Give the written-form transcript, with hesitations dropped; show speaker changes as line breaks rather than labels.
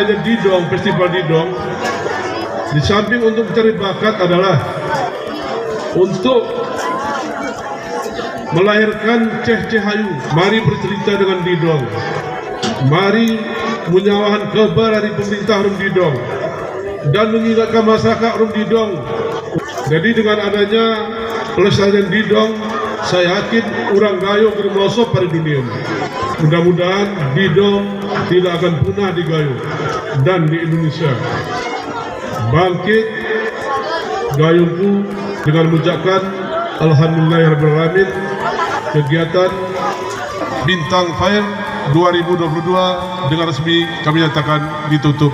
adanya Didong, festival Didong, di samping untuk mencari bakat adalah untuk melahirkan Ceh Hayu. Mari bercerita dengan Didong, mari menyawakan kabar dari pemerintah Rum Didong dan mengingatkan masyarakat Rum Didong. Jadi dengan adanya pelestarian Didong, saya yakin orang Gayo akan melosot pada dunia. Mudah-mudahan Didong tidak akan punah di Gayo dan di Indonesia. Bangkit Gayoku dengan mengucapkan Alhamdulillahirrahmanirrahim. Kegiatan Bintang Fair 2022 dengan resmi kami nyatakan ditutup.